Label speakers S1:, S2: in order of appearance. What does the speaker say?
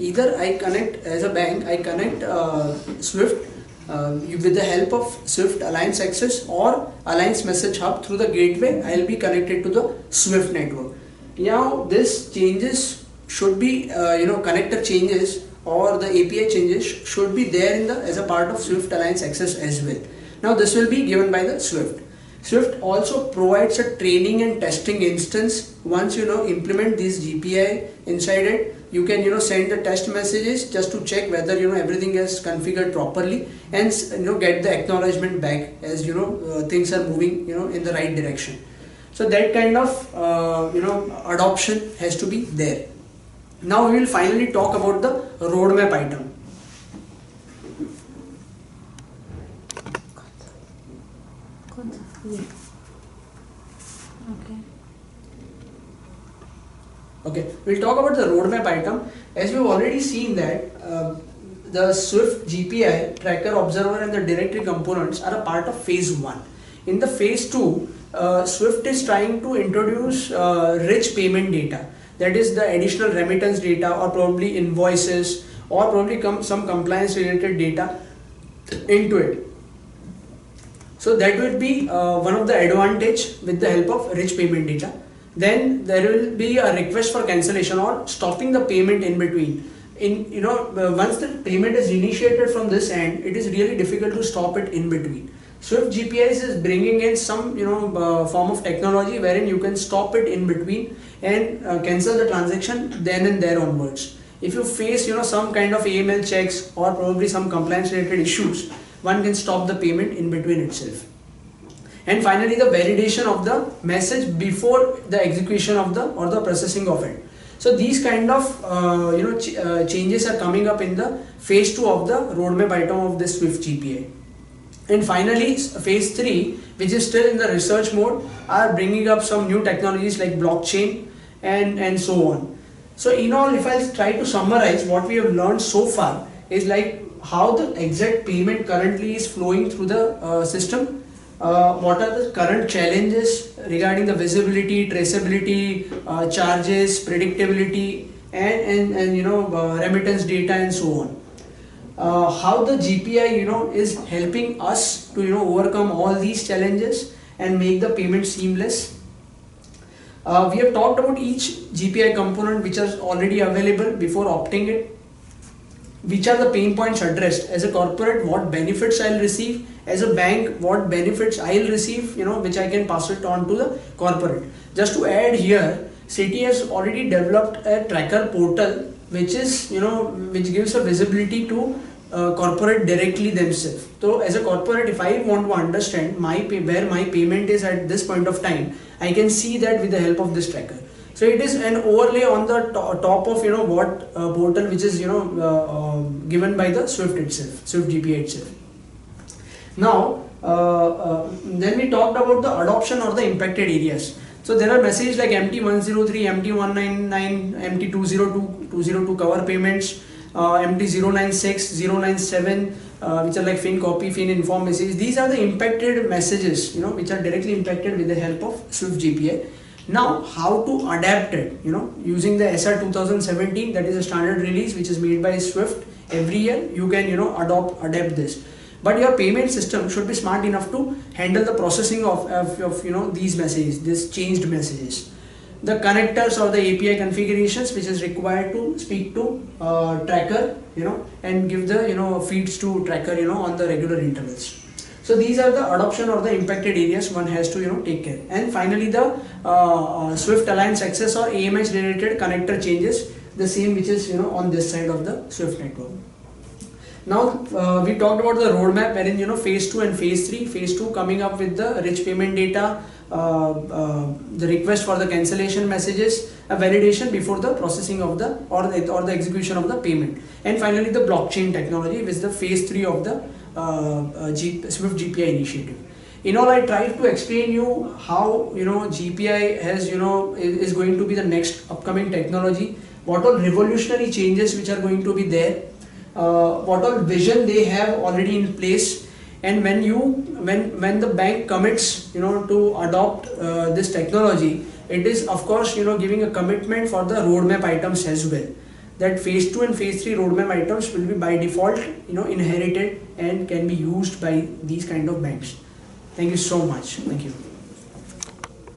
S1: either I connect as a bank, I connect SWIFT with the help of SWIFT Alliance Access or Alliance Message Hub through the gateway. I'll be connected to the SWIFT network. Now this changes should be connector changes or the API changes should be there in the as a part of SWIFT Alliance Access as well. Now this will be given by the SWIFT. SWIFT also provides a training and testing instance. Once implement these GPI inside it, you can send the test messages just to check whether everything is configured properly, and get the acknowledgement back as things are moving in the right direction. So that kind of adoption has to be there. Now we will finally talk about the roadmap item. Okay, we'll talk about the roadmap item. As we've already seen that the SWIFT GPI, tracker, observer and the directory components are a part of phase 1. In the phase 2, SWIFT is trying to introduce rich payment data, that is the additional remittance data or probably invoices or probably some compliance related data into it. So that will be one of the advantage with the help of rich payment data. Then there will be a request for cancellation or stopping the payment in between. Once the payment is initiated from this end, it is really difficult to stop it in between. SWIFT GPIs is bringing in some form of technology wherein you can stop it in between and cancel the transaction then and there onwards. If you face some kind of AML checks or probably some compliance related issues, one can stop the payment in between itself. And finally, the validation of the message before the execution of the processing of it. So these kind of changes are coming up in the phase 2 of the roadmap item of this SWIFT GPI. And finally, phase 3, which is still in the research mode, are bringing up some new technologies like blockchain and so on. So in all, if I try to summarize what we have learned so far is like how the exact payment currently is flowing through the system, what are the current challenges regarding the visibility, traceability, charges, predictability and remittance data and so on. How the GPI is helping us to overcome all these challenges and make the payment seamless. We have talked about each GPI component which is already available before opting it. Which are the pain points addressed? As a corporate, what benefits I'll receive? As a bank, what benefits I'll receive, which I can pass it on to the corporate. Just to add here, Citi has already developed a tracker portal which is which gives a visibility to corporate directly themselves. So as a corporate, if I want to understand where my payment is at this point of time, I can see that with the help of this tracker. So it is an overlay on the top of what portal which is given by the SWIFT itself, SWIFT GPI itself. Now then we talked about the adoption or the impacted areas. So there are messages like MT103, MT199, MT202, 202 cover payments, MT096, 097, which are like fin copy, fin inform messages. These are the impacted messages, which are directly impacted with the help of SWIFT GPI. Now, how to adapt it? Using the SR 2017, that is a standard release which is made by SWIFT every year. You can adapt this. But your payment system should be smart enough to handle the processing of these messages, these changed messages. The connectors or the API configurations which is required to speak to tracker, and give the feeds to tracker, on the regular intervals. So these are the adoption or the impacted areas one has to take care. And finally, the SWIFT Alliance Access or AMH related connector changes, the same which is on this side of the SWIFT network. Now we talked about the roadmap wherein phase 2 and phase 3. Phase 2 coming up with the rich payment data, the request for the cancellation messages, a validation before the processing of the or the execution of the payment, and finally the blockchain technology, which is the phase 3 of the SWIFT GPI initiative. In all, I tried to explain you how GPI has is going to be the next upcoming technology, what all revolutionary changes which are going to be there, what all vision they have already in place, and when the bank commits to adopt this technology, it is of course giving a commitment for the roadmap items as well. that phase 2 and phase 3 roadmap items will be by default, inherited and can be used by these kind of banks. Thank you so much. Thank you.